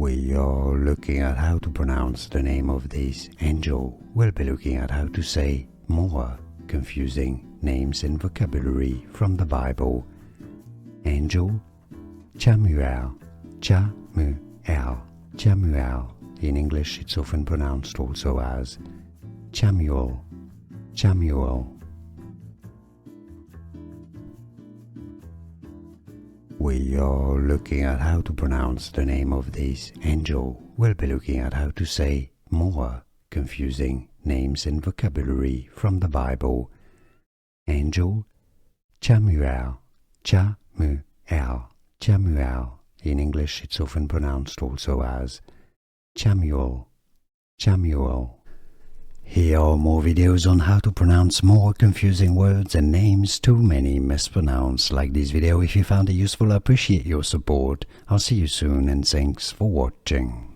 We are looking at how to pronounce the name of this angel. We'll be looking at how to say more confusing names and vocabulary from the Bible. Angel Chamuel, Chamuel, Chamuel. In English it's often pronounced also as Chamuel, Chamuel. We are looking at how to pronounce the name of this angel. We'll be looking at how to say more confusing names and vocabulary from the Bible. Angel Chamuel, Chamuel, Chamuel. In English it's often pronounced also as Chamuel, Chamuel. Here are more videos on how to pronounce more confusing words and names too many mispronounced. Like this video if you found it useful. I appreciate your support. I'll see you soon and thanks for watching.